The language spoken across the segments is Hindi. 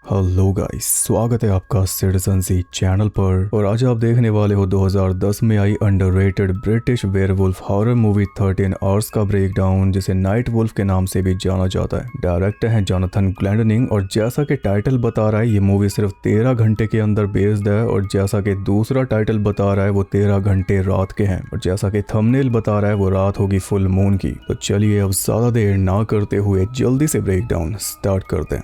हेलो गाइस, स्वागत है आपका सिटीजन सी चैनल पर। और आज आप देखने वाले हो 2010 में आई underrated British werewolf horror movie 13 hours का ब्रेकडाउन, जिसे नाइट वुल्फ के नाम से भी जाना जाता है। डायरेक्टर हैं जोनाथन ग्लेंडनिंग और जैसा कि टाइटल बता रहा है ये मूवी सिर्फ 13 घंटे के अंदर बेस्ड है, और जैसा कि दूसरा टाइटल बता रहा है वो 13 घंटे रात के हैं, और जैसा कि थंबनेल बता रहा है वो रात होगी फुल मून की। तो चलिए अब ज्यादा देर ना करते हुए जल्दी से ब्रेकडाउन स्टार्ट करते हैं।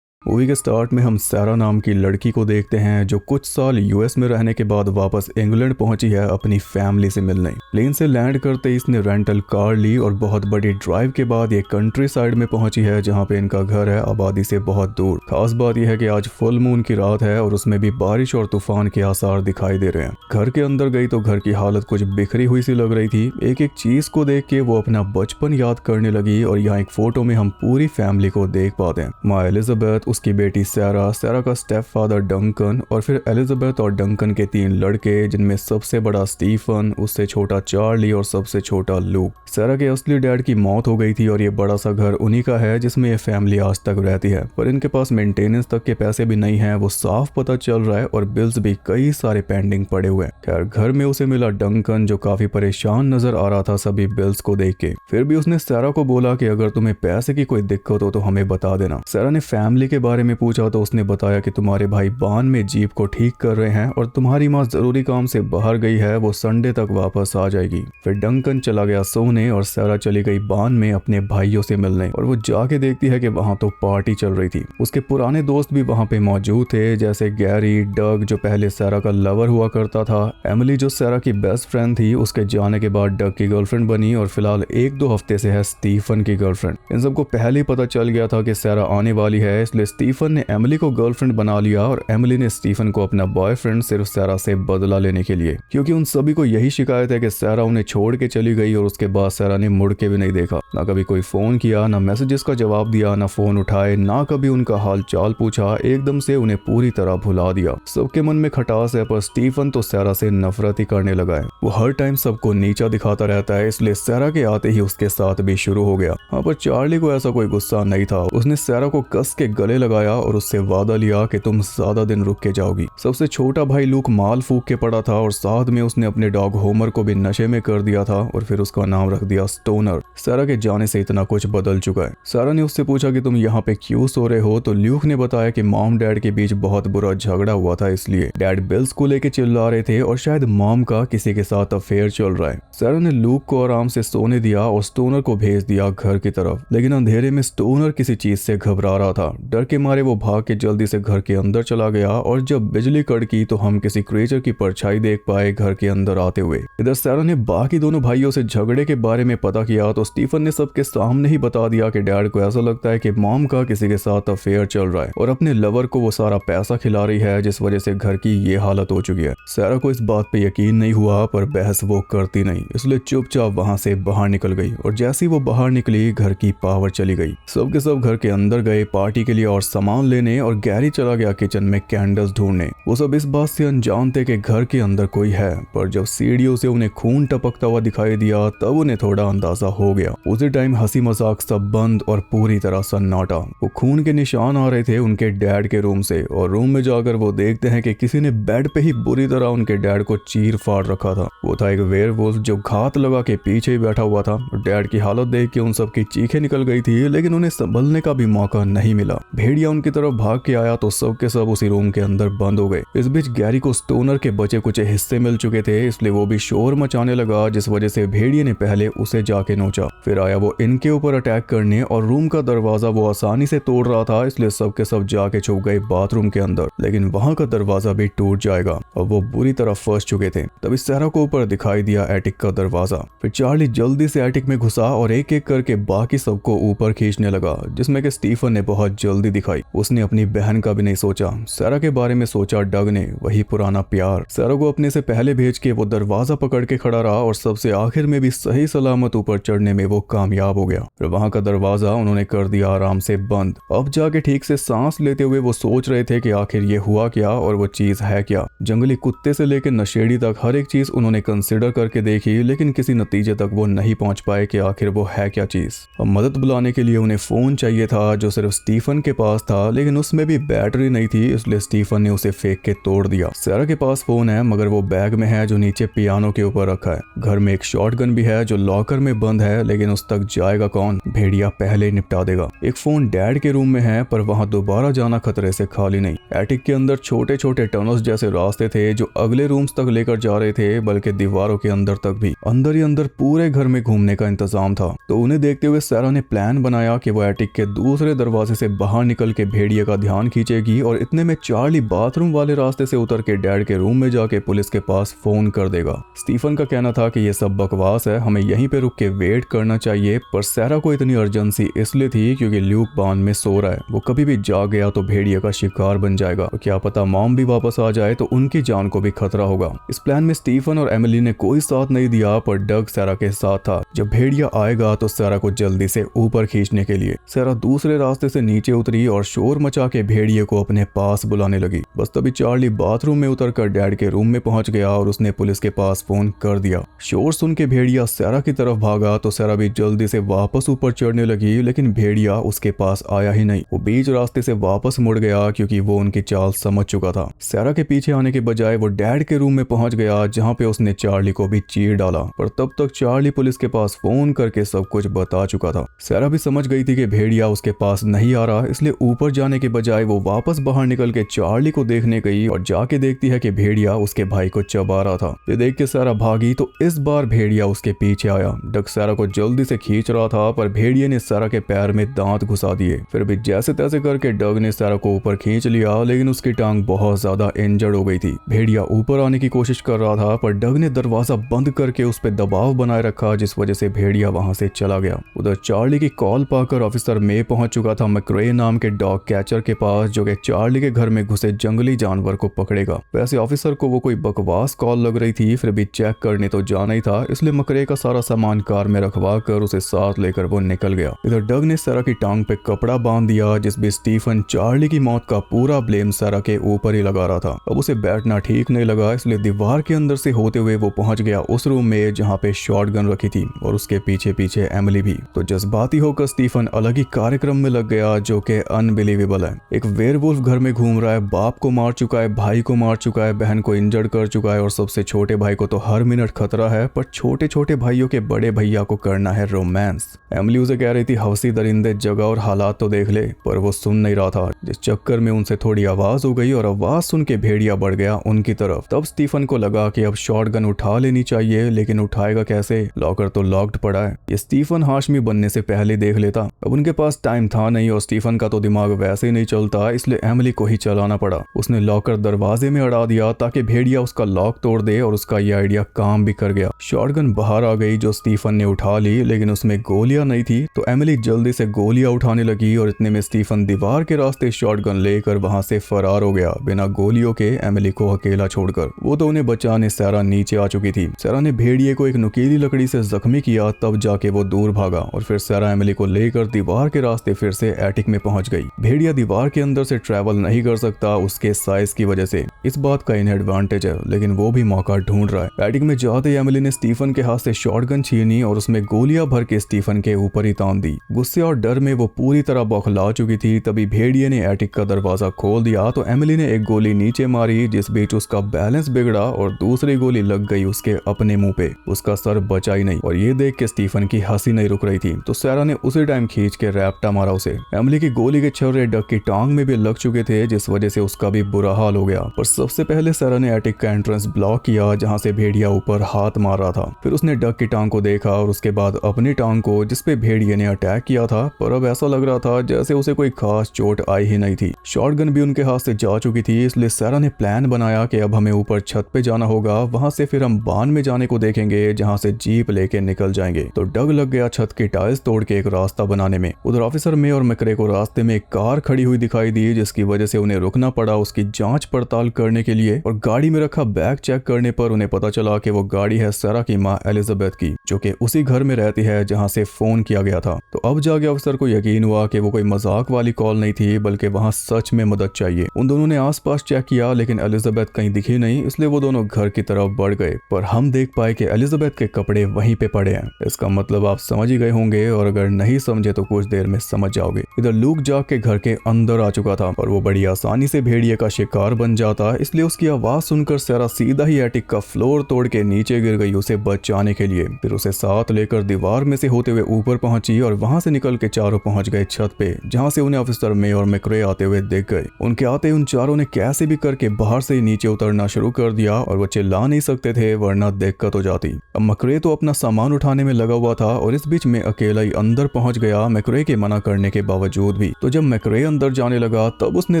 मूवी के स्टार्ट में हम सैरा नाम की लड़की को देखते हैं जो कुछ साल यूएस में रहने के बाद वापस इंग्लैंड पहुंची है अपनी फैमिली से मिलने। प्लेन से लैंड करते ही इसने रेंटल कार ली और बहुत बड़ी ड्राइव के बाद ये कंट्री साइड में पहुंची है जहां पे इनका घर है आबादी से बहुत दूर। खास बात यह है कि आज फुल मून की रात है और उसमें भी बारिश और तूफान के आसार दिखाई दे रहे हैं। घर के अंदर गई तो घर की हालत कुछ बिखरी हुई सी लग रही थी। एक एक चीज को देख के वो अपना बचपन याद करने लगी और यहाँ एक फोटो में हम पूरी फैमिली को देख पाते हैं। माँ एलिजाबेथ, उसकी बेटी सैरा, सैरा का स्टेप फादर डंकन और फिर एलिजाबेथ और डंकन के 3 लड़के, जिनमें सबसे बड़ा स्टीफन, उससे छोटा चार्ली और सबसे छोटा लूक। सैरा के असली डैड की मौत हो गई थी और ये बड़ा सा घर उन्हीं का है जिसमें ये फैमिली आज तक रहती है, पर इनके पास मेंटेनेंस तक के पैसे भी नहीं है, वो साफ पता चल रहा है, और बिल्स भी कई सारे पेंडिंग पड़े हुए हैं। खैर घर में उसे मिला डंकन जो काफी परेशान नजर आ रहा था सभी बिल्स को देख के। फिर भी उसने सैरा को बोला कि अगर तुम्हें पैसे की कोई दिक्कत हो तो हमें बता देना। सैरा ने फैमिली के बारे में पूछा तो उसने बताया कि तुम्हारे भाई बान में जीप को ठीक कर रहे हैं और तुम्हारी माँ जरूरी काम से बाहर गई है, वो संडे तक वापस आ जाएगी। फिर डंकन चला गया सोने और सैरा चली गई बान में अपने भाइयों से मिलने, और वो जाके देखती है कि वहाँ तो पार्टी चल रही थी। उसके पुराने दोस्त भी वहाँ पे मौजूद थे, जैसे गैरी, डग जो पहले सैरा का लवर हुआ करता था, एमिली जो सैरा की बेस्ट फ्रेंड थी, उसके जाने के बाद डग की गर्लफ्रेंड बनी और फिलहाल 1-2 हफ्ते से है स्टीफन की गर्लफ्रेंड। इन सबको पहले ही पता चल गया था कि सैरा आने वाली है, इसलिए स्टीफन ने एमिली को गर्लफ्रेंड बना लिया और एमिली ने स्टीफन को अपना बॉयफ्रेंड सिर्फ सैरा से बदला लेने के लिए, क्योंकि उन सभी को यही शिकायत है कि सैरा उन्हें छोड़ के चली गई और उसके बाद सैरा ने मुड़ के भी नहीं देखा। ना कभी कोई फोन किया, ना मैसेजेस का जवाब दिया, ना फोन उठाए, ना कभी उनका हाल चाल पूछा। एकदम से उन्हें पूरी तरह भुला दिया। सबके मन में खटास है, पर स्टीफन तो सैरा से नफरत ही करने लगा है। वो हर टाइम सबको नीचा दिखाता रहता है, इसलिए सैरा के आते ही उसके साथ भी शुरू हो गया। हाँ, पर चार्ली को ऐसा कोई गुस्सा नहीं था। उसने सैरा को कस के गले लगाया और उससे वादा लिया कि तुम ज्यादा दिन रुक के जाओगी। सबसे छोटा भाई लूक माल फूक के पड़ा था और साथ में उसने अपने डॉग होमर को भी नशे में कर दिया था और फिर उसका नाम रख दिया स्टोनर। सैरा के जाने से इतना कुछ बदल चुका है। सैरा ने उससे पूछा कि तुम यहाँ पे क्यों सो रहे हो, तो ल्यूक ने बताया कि मॉम डैड के बीच बहुत बुरा झगड़ा हुआ था, इसलिए डैड बिल्स को लेके चिल्ला रहे थे और शायद मॉम का किसी के साथ अफेयर चल रहा है। सैरा ने लूक को आराम से सोने दिया और स्टोनर को भेज दिया घर की तरफ, लेकिन अंधेरे में स्टोनर किसी चीज से घबरा रहा था। डर के मारे वो भाग के जल्दी से घर के अंदर चला गया और जब बिजली कड़की तो हम किसी क्रिएचर की परछाई देख पाए घर के अंदर आते हुए। इधर सैरा ने बाकी दोनों भाइयों से झगड़े के बारे में पता किया तो स्टीफन ने सबके सामने ही बता दिया कि डैड को ऐसा लगता है कि मॉम का किसी के साथ अफेयर चल रहा है और अपने लवर को वो सारा पैसा खिला रही है, जिस वजह से घर की ये हालत हो चुकी है। सैरा को इस बात पे यकीन नहीं हुआ, पर बहस वो करती नहीं, इसलिए चुपचाप वहां से बाहर निकल गई। और जैसी वो बाहर निकली घर की पावर चली गई। सब के सब घर के अंदर गए पार्टी के लिए और सामान लेने, और गैरी चला गया किचन में कैंडल्स ढूंढने। वो सब इस बात से अनजान थे कि घर के अंदर कोई है, पर जब सीढ़ियों से उन्हें खून टपकता हुआ दिखाई दिया तब उन्हें थोड़ा अंदाजा हो गया। उसी टाइम हंसी मजाक सब बंद और पूरी तरह सन्नाटा। वो खून के निशान आ रहे थे उनके डैड के रूम से, और रूम में जाकर वो देखते हैं कि किसी ने बेड पे ही बुरी तरह उनके डैड को चीर फाड़ रखा था। वो था एक वेयरवुल्फ जो घात लगा के पीछे ही बैठा हुआ था। डैड की हालत देख के उन सब की चीखें निकल गई थी, लेकिन उन्हें संभलने का भी मौका नहीं मिला। भेड़िया उनकी तरफ भाग के आया तो सब के सब उसी रूम के अंदर बंद हो गए। इस बीच गैरी को स्टोनर के बचे कुछ हिस्से मिल चुके थे, इसलिए वो भी शोर मचाने लगा, जिस वजह से भेड़िए ने पहले उसे जाके नोचा। फिर आया वो इनके ऊपर अटैक करने, और रूम का दरवाजा वो आसानी से तोड़ रहा था, इसलिए सब के सब जाके छुप गए बाथरूम के अंदर। लेकिन वहां का दरवाजा भी टूट जाएगा और वो बुरी तरह फंस चुके थे। तभी सैरा को ऊपर दिखाई दिया एटिक का दरवाजा। फिर चार्ली जल्दी से एटिक में घुसा और एक एक करके बाकी सबको ऊपर खींचने लगा, जिसमें कि स्टीफन ने बहुत जल्दी दिखाई। उसने अपनी बहन का भी नहीं सोचा, सैरा के बारे में सोचा डग ने, वही पुराना प्यार। सैरा को अपने से पहले भेज के वो दरवाजा पकड़ के खड़ा रहा और सबसे आखिर में भी सही सलामत ऊपर चढ़ने में वो कामयाब हो गया। फिर वहां का दरवाजा उन्होंने कर दिया आराम से बंद। अब जाके ठीक से सांस लेते हुए वो सोच रहे थे कि आखिर ये हुआ क्या और वो चीज है क्या। जंगली कुत्ते से लेकर नशेड़ी तक हर एक चीज उन्होंने कंसिडर करके देखी, लेकिन किसी नतीजे तक वो नहीं पहुंच पाए कि आखिर वो है क्या चीज। अब मदद बुलाने के लिए उन्हें फोन चाहिए था जो सिर्फ स्टीफन के पास था, लेकिन उसमें भी बैटरी नहीं थी, इसलिए स्टीफन ने उसे फेंक के तोड़ दिया। सैरा के पास फोन है मगर वो बैग में है जो नीचे पियानो के ऊपर रखा है। घर में एक शॉटगन भी है जो लॉकर में बंद है, लेकिन उस तक जाएगा कौन, भेड़िया पहले ही निपटा देगा। एक फोन डैड के रूम में है पर वहां दोबारा जाना खतरे से खाली नहीं। एटिक के अंदर छोटे छोटे टनल्स जैसे रास्ते थे जो अगले रूम्स तक लेकर जा रहे थे, बल्कि दीवारों के अंदर तक भी। अंदर ही अंदर पूरे घर में घूमने का इंतजाम था। तो उन्हें देखते हुए सैरा ने प्लान बनाया कि वो एटिक के दूसरे दरवाजे से बाहर निकल के भेड़िया का ध्यान खींचेगी और इतने में चार्ली बाथरूम वाले रास्ते से उतर के डैड के रूम में जाके पुलिस के पास फोन कर देगा। स्टीफन का कहना था कि ये सब बकवास है, हमें यहीं पे रुक के वेट करना चाहिए, पर सैरा को इतनी अर्जेंसी इसलिए थी क्योंकि ल्यूक बांध में सो रहा है। वो कभी भी जाग गया तो भेड़िया का शिकार बन जाएगा, तो क्या पता मॉम भी वापस आ जाए तो उनकी जान को भी खतरा होगा। इस प्लान में स्टीफन और एमिली ने कोई साथ नहीं दिया, पर डग सैरा के साथ था। जब भेड़िया आएगा तो सैरा को जल्दी से ऊपर खींचने के लिए सैरा दूसरे रास्ते से नीचे उतरी और शोर मचा के भेड़िए को अपने पास बुलाने लगी। बस तभी चार्ली बाथरूम में उतरकर डैड के रूम में पहुंच गया और उसने पुलिस के पास फोन कर दिया। शोर सुन के भेड़िया सैरा की तरफ भागा तो सैरा भी जल्दी से वापस ऊपर चढ़ने लगी, लेकिन भेड़िया उसके पास आया ही नहीं। वो बीच रास्ते से वापस मुड़ गया क्योंकि वो उनकी चाल समझ चुका था। सैरा के पीछे आने के बजाय वो डैड के रूम में पहुंच गया जहां पे उसने चार्ली को भी चीर डाला, पर तब तक चार्ली पुलिस के पास फोन करके सब कुछ बता चुका था। सैरा भी समझ गई थी कि भेड़िया उसके पास नहीं आ रहा, इसलिए ऊपर जाने के बजाय वो वापस बाहर निकल के चार्ली को देखने गई और जाके देखती है कि भेड़िया उसके भाई को चबा रहा था। ये देख के सैरा भागी तो इस बार भेड़िया उसके पीछे आया। डग सैरा को जल्दी से खींच रहा था पर भेड़िया ने सैरा के पैर में दांत घुसा दिए। फिर भी जैसे तैसे करके डग ने सैरा को ऊपर खींच लिया, लेकिन उसकी टांग बहुत ज्यादा इंजर्ड हो गई थी। भेड़िया ऊपर आने की कोशिश कर रहा था पर डग ने दरवाजा बंद करके उस पर दबाव बनाए रखा, जिस वजह से भेड़िया वहां से चला गया। उधर चार्ली की कॉल पाकर ऑफिसर मे पहुंच चुका था मैक्रे नाम के डॉग कैचर के पास, जो कि चार्ली के घर में घुसे जंगली जानवर को पकड़ेगा। वैसे ऑफिसर को वो कोई बकवास कॉल लग रही थी, फिर भी चेक करने तो जाना ही था, इसलिए मैक्रे का सारा सामान कार में रखवा कर उसे साथ लेकर वो निकल गया। इधर डग ने सैरा की टांग पे कपड़ा बांध दिया, जिस भी स्टीफन चार्ली की मौत का पूरा ब्लेम सैरा के ऊपर ही लगा रहा था। अब उसे बैठना ठीक नहीं लगा, इसलिए दीवार के अंदर से होते हुए वो पहुंच गया उस रूम में जहां पे शॉटगन रखी थी और उसके पीछे पीछे एमिली भी। तो जज्बाती होकर स्टीफन अलग ही कार्यक्रम में लग गया जो कि अनबिलीवेबल है। एक वेयरवुल्फ घर में घूम रहा है, बाप को मार चुका है, भाई को मार चुका है, बहन को इंजर्ड कर चुका है और सबसे छोटे भाई को तो हर मिनट खतरा है, पर छोटे छोटे भाइयों के बड़े भैया को करना है रोमांस। एमिली उसे कह रही थी हवसी दरिंदे जगह और हालात तो देख ले, पर वो सुन नहीं रहा था, जिस चक्कर में उनसे थोड़ी आवाज हो गई और आवाज सुन के भेड़िया बढ़ गया उनकी तरफ। तब स्टीफन को लगा कि अब शॉटगन उठा लेनी चाहिए, लेकिन उठाएगा कैसे, लॉकर तो लॉक्ड पड़ा है। ये स्टीफन हाशमी बनने से पहले देख लेता। अब उनके पास टाइम था नहीं और स्टीफन का तो दिमाग वैसे ही नहीं चलता, इसलिए एमिली को ही चलाना पड़ा। उसने लॉकर दरवाजे में अड़ा दिया ताकि भेड़िया उसका लॉक तोड़ दे और उसका ये आइडिया काम भी कर गया। शॉटगन बाहर आ गई जो स्टीफन ने उठा ली, लेकिन उसमें गोलियां नहीं थी, तो एमिली जल्दी से गोलियां उठाने लगी और इतने में स्टीफन दीवार के रास्ते शॉटगन लेकर वहां से फरार हो गया बिना गोलियों के, एमिली को अकेला छोड़कर। वो तो उन्हें बचाने सैरा नीचे आ चुकी थी। सैरा ने भेड़िए को एक नुकीली लकड़ी से जख्मी किया, तब जाके वो दूर भागा और फिर सैरा एमिली को लेकर दीवार के रास्ते फिर से एटिक में पहुंच गई। भेड़िया दीवार के अंदर से ट्रैवल नहीं कर सकता उसके साइज की वजह से, इस बात का इन्हें एडवांटेज है, लेकिन वो भी मौका ढूंढ रहा है। एटिक में जाते ही एमिली ने स्टीफन के हाथ से शॉटगन छीनी और उसमें गोलियां भर के स्टीफन के ऊपर ही तान दी। गुस्से और डर में वो पूरी तरह बौखला चुकी थी। तभी भेड़िए ने एटिक का दरवाजा खोल दिया तो एमिली ने एक गोली नीचे मारी, जिस बीच उसका बैलेंस बिगड़ा और दूसरी गोली लग गई उसके अपने मुंह पे। उसका सर बचा ही नहीं और ये देख के स्टीफन की हंसी नहीं रुक रही थी, तो सैरा ने उसी टाइम खींच के रैप्टा मारा उसे। एमिली की गोली के छर्रे डग की टांग में भी लग चुके थे, जिस वजह से उसका भी बुरा हाल हो गया। पर सबसे पहले सैरा ने एटिक का एंट्रेंस ब्लॉक किया जहां से भेड़िया ऊपर हाथ मार रहा था। फिर उसने डग की टांग को देखा और उसके बाद अपनी टांग को, जिसपे भेड़िए ने अटैक किया था, पर अब ऐसा लग रहा था जैसे उसे कोई खास चोट आई ही नहीं थी। शॉटगन भी उनके हाथ से जा चुकी थी, इसलिए सैरा ने प्लान बनाया कि अब हमें ऊपर छत पे जाना होगा, वहां से फिर हम बान में जाने को देखेंगे जहां से जीप लेके निकल जाएंगे। तो डग लग गया छत की टाइल्स तोड़ के एक रास्ता बनाने में। उधर ऑफिसर मे और मैक्रे को रास्ते में सामने एक कार खड़ी हुई दिखाई दी, जिसकी वजह से उन्हें रुकना पड़ा उसकी जांच पड़ताल करने के लिए। और गाड़ी में रखा बैग चेक करने पर उन्हें पता चला कि वो गाड़ी है सारा की माँ एलिजाबेथ की, जो कि उसी घर में रहती है जहाँ से फोन किया गया था। तो अब जाके अफसर को यकीन हुआ कि वो कोई मजाक वाली कॉल नहीं थी, बल्कि वहाँ सच में मदद चाहिए। उन दोनों ने आसपास चेक किया, लेकिन एलिजाबेथ कहीं दिखी नहीं, इसलिए वो दोनों घर की तरफ बढ़ गए। पर हम देख पाए कि एलिजाबेथ के कपड़े वहीं पे पड़े हैं। इसका मतलब आप समझ ही गए होंगे, और अगर नहीं समझे तो कुछ देर में समझ जाओगे। इधर लूक जाग के घर के अंदर आ चुका था और वो बड़ी आसानी से भेड़िए का शिकार बन जाता, इसलिए उसकी आवाज सुनकर सारा सीधा ही एटिक का फ्लोर तोड़ के नीचे गिर गई उसे बचाने के लिए। फिर उसे साथ लेकर दीवार में से होते हुए ऊपर पहुंची और वहां से निकल के चारों पहुंच गए छत पे, जहां से उन्हें ऑफिसर मे और मैक्रे आते हुए देख गए। उनके आते उन चारों ने कैसे भी करके बाहर से नीचे उतरना शुरू कर दिया और वो चिल्ला नहीं सकते थे, वरना दिक्कत हो जाती। अब मैक्रे तो अपना सामान उठाने में लगा हुआ था और इस बीच में अकेला ही अंदर पहुंच गया, मैक्रे के मना करने के बावजूद भी। तो जब मैक्रे अंदर जाने लगा तब उसने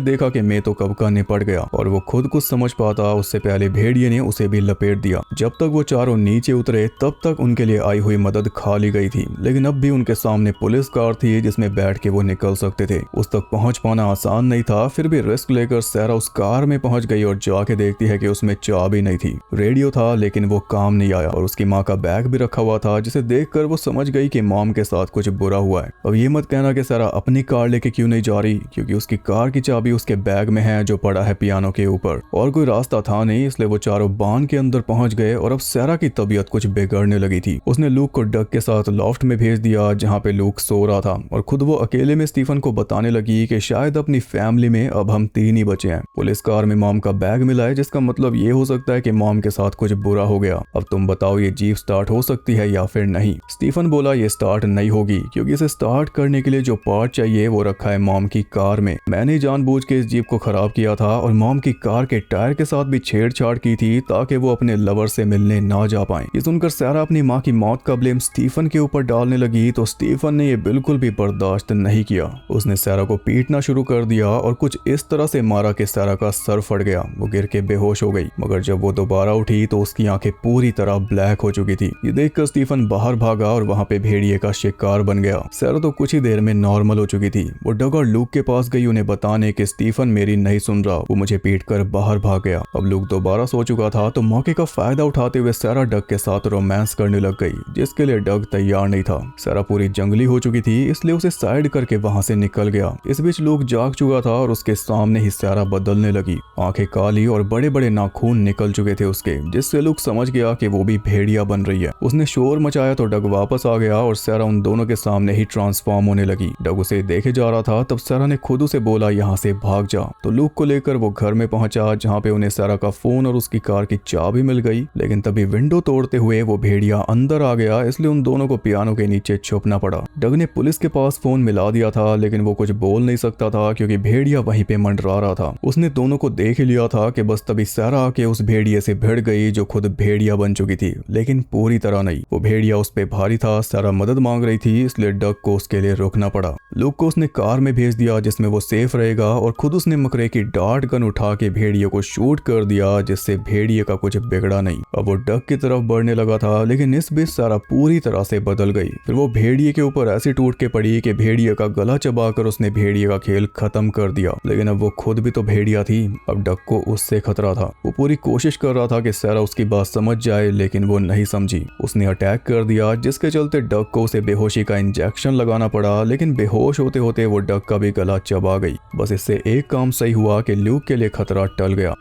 देखा कि मे तो कब का निपट गया और वो खुद कुछ समझ पाता उससे पहले भेड़िए ने उसे भी लपेट दिया। जब तक वो चारों नीचे उतरे तब तक उनके लिए आई हुई मदद खा ली गई थी, लेकिन अब भी उनके सामने पुलिस कार थी जिसमें बैठ के वो निकल सकते थे। उस तक पहुंच पाना आसान नहीं था, फिर भी रिस्क लेकर सारा उस कार में पहुंच गई और जाके देखती है कि उसमें चाबी नहीं थी। रेडियो था लेकिन वो काम नहीं आया और उसकी माँ का बैग भी रखा हुआ था, जिसे देखकर वो समझ गई कि मॉम के साथ कुछ बुरा हुआ है। अब ये मत कहना कि सारा अपनी कार लेके क्यों नहीं जा रही, क्योंकि उसकी कार की चाबी उसके बैग में है जो पड़ा है पियानो के ऊपर, और कोई रास्ता था नहीं, इसलिए वो चारों बान के अंदर पहुंच गए। और अब सारा की तबीयत कुछ बिगड़ने लगी थी। उसने लूक को डग के साथ लॉफ्ट में भेज दिया जहां पे लूक सो रहा था, और खुद वो अकेले में स्टीफन को बताने लगी कि शायद अपनी फैमिली में अब हम 3 ही बचे हैं। पुलिस कार में मॉम का बैग मिला है, जिसका मतलब ये हो सकता है कि मॉम के साथ कुछ बुरा हो गया। अब तुम बताओ ये जीप स्टार्ट हो सकती है या फिर नहीं। स्टीफन बोला ये स्टार्ट नहीं होगी, क्योंकि इसे स्टार्ट करने के लिए जो पार्ट चाहिए वो रखा है मॉम की कार में। मैंने जानबूझ के इस जीप को खराब किया था और मॉम की कार के टायर के साथ भी छेड़छाड़ की थी ताकि वो अपने लवर से मिलने ना जा पाए। ये सुनकर सारा अपनी माँ की मौत का ब्लेम स्टीफन के ऊपर डालने लगी, तो स्टीफन ने ये बिल्कुल भी बर्दाश्त नहीं किया। उसने सारा को पीटना शुरू कर दिया और कुछ इस तरह से मारा कि सारा का सर फट गया। वो गिर के बेहोश हो गई, मगर जब वो दोबारा उठी तो उसकी आंखें पूरी तरह ब्लैक हो चुकी थी। ये देखकर स्टीफन बाहर भागा और वहां पे भेड़िए का शिकार बन गया। सारा तो कुछ ही देर में नॉर्मल हो चुकी थी। वो डग और लूक के पास गई उन्हें बताने कि स्टीफन मेरी नहीं सुन रहा, वो मुझे पीट कर बाहर भाग गया। अब लूक दोबारा सो चुका था, तो मौके का फायदा उठाते हुए सारा डग के साथ रोमांस करने लग गई, जिसके लिए डग तैयार नहीं था। सारा पूरी जंगली हो चुकी थी, इसलिए उसे साइड करके वहां से निकल गया। इस बीच लूक जाग चुका था और उसके सामने ही सारा बदलने लगी। आंखें काली और बड़े बड़े नाखून निकल चुके थे उसके, जिससे लूक समझ गया कि वो भी भेड़िया बन रही है। उसने शोर मचाया तो डग वापस आ गया और सारा उन दोनों के सामने ही ट्रांसफॉर्म होने लगी। डग उसे देखे जा रहा था, तब सारा ने खुद उसे बोला यहाँ से भाग जा। तो लूक को लेकर वो घर में पहुंचा, जहाँ पे उन्हें सारा का फोन और उसकी कार की चाबी मिल गई। लेकिन तभी विंडो तोड़ते हुए वो भेड़िया अंदर आ गया, इसलिए उन दोनों को पियानो के नीचे छुपना पड़ा। डग ने पुलिस के पास फोन मिला दिया था, लेकिन वो कुछ बोल नहीं सकता था क्योंकि भेड़िया वहीं पे मंडरा रहा था। उसने दोनों को देख ही लिया था कि बस तभी सारा आके उस भेड़िए से भिड़ गई जो खुद भेड़िया बन चुकी थी, लेकिन पूरी तरह नहीं। वो भेड़िया उस पे भारी था। सारा मदद मांग रही थी, इसलिए डग को उसके लिए रुकना पड़ा। लूक को उसने कार में भेज दिया जिसमें वो सेफ रहेगा, और खुद उसने मकरे की डार्ट गन उठा के भेड़िए को शूट कर दिया, जिससे भेड़िए का कुछ बिगड़ा नहीं। अब वो डग की तरफ बढ़ने लगा था, लेकिन इस बीच सारा पूरी तरह से बदल गई। फिर वो भेड़िए के ऊपर ऐसे टूट के पड़ी कि भेड़िए का गला चबाकर उसने भेड़िए का खेल खत्म कर दिया। लेकिन अब वो खुद भी तो भेड़िया थी, अब डग को उससे खतरा था। वो पूरी कोशिश कर रहा था कि सारा उसकी बात समझ जाए, लेकिन वो नहीं समझी। उसने अटैक कर दिया, जिसके चलते डग को उसे बेहोशी का इंजेक्शन लगाना पड़ा, लेकिन बेहोश होते होते वो डग का भी गला चबा गई। बस इससे एक काम सही हुआ कि लूक के लिए खतरा टल गया।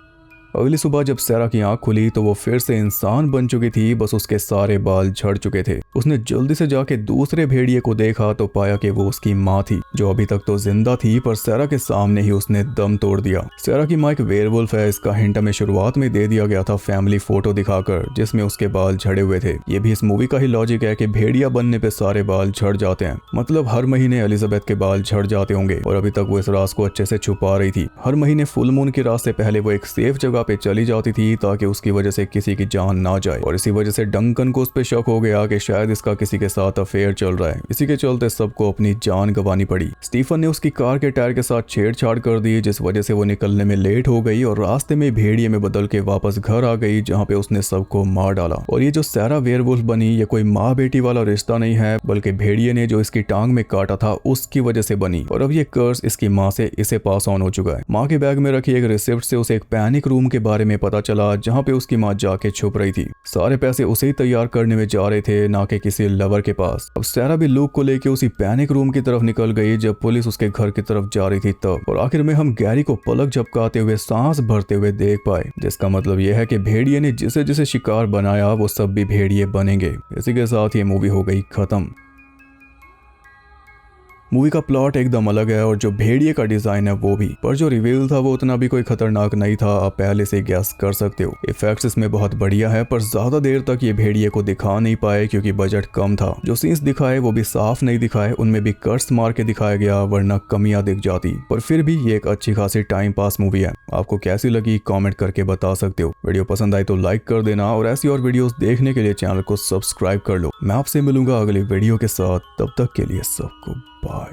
अगली सुबह जब सारा की आंख खुली तो वो फिर से इंसान बन चुकी थी, बस उसके सारे बाल झड़ चुके थे। उसने जल्दी से जाके दूसरे भेड़िए को देखा तो पाया कि वो उसकी माँ थी, जो अभी तक तो जिंदा थी, पर सारा के सामने ही उसने दम तोड़ दिया। सारा की माँ एक वेयरवुल्फ है, इसका हिंट हमें शुरुआत में दे दिया गया था फैमिली फोटो दिखाकर, जिसमें उसके बाल झड़े हुए थे। ये भी इस मूवी का ही लॉजिक है कि भेड़िया बनने पे सारे बाल झड़ जाते हैं, मतलब हर महीने एलिजाबेथ के बाल झड़ जाते होंगे, और अभी तक वो इस राज को अच्छे से छुपा रही थी। हर महीने फुल मून की रात से पहले वो एक सेफ जगह जगह पे चली जाती थी ताकि उसकी वजह से किसी की जान ना जाए। और इसी वजह से डंकन को उस पर शक हो गया कि शायद इसका किसी के साथ अफेयर चल रहा है। इसी के चलते सबको अपनी जान गंवानी पड़ी। स्टीफन ने उसकी कार के टायर के साथ छेड़छाड़ कर दी, जिस वजह से वो निकलने में लेट हो गई और रास्ते में भेड़िए में बदल के वापस घर आ गई, जहाँ पे उसने सबको मार डाला। और ये जो सैरा वेयरवुल्फ बनी, ये कोई माँ बेटी वाला रिश्ता नहीं है, बल्कि भेड़िए ने जो इसकी टांग में काटा था उसकी वजह से बनी। और अब ये कर्स इसकी माँ से इसे पास ऑन हो चुका है। माँ के बैग में रखी एक रिसिप्ट से उसे एक पैनिक रूम के बारे में पता चला, जहाँ पे उसकी माँ जाके छुप रही थी। सारे पैसे उसे ही तैयार करने में जा रहे थे, ना कि किसी लवर के पास। अब सैरा भी लूक को लेके उसी पैनिक रूम की तरफ निकल गई जब पुलिस उसके घर की तरफ जा रही थी तब। और आखिर में हम गैरी को पलक झपकाते हुए सांस भरते हुए देख पाए, जिसका मतलब यह है कि भेड़िए ने जिसे जिसे शिकार बनाया वो सब भी भेड़िए बनेंगे। इसी के साथ ये मूवी हो गई खत्म। मूवी का प्लॉट एकदम अलग है और जो भेड़िए का डिजाइन है वो भी, पर जो रिवील था वो उतना भी कोई खतरनाक नहीं था, आप पहले से गैस कर सकते हो। इफेक्ट्स इसमें बहुत बढ़िया है, पर ज्यादा देर तक ये भेड़िए को दिखा नहीं पाए क्योंकि बजट कम था। जो सीन्स दिखाए वो भी साफ नहीं दिखाए, उनमें भी कट्स मार के दिखाया गया, वरना कमियां दिख जाती। पर फिर भी ये एक अच्छी खासी टाइम पास मूवी है। आपको कैसी लगी कॉमेंट करके बता सकते हो। वीडियो पसंद आई तो लाइक कर देना और ऐसी और वीडियोस देखने के लिए चैनल को सब्सक्राइब कर लो। मैं आपसे मिलूंगा अगली वीडियो के साथ, तब तक के लिए सबको बाय।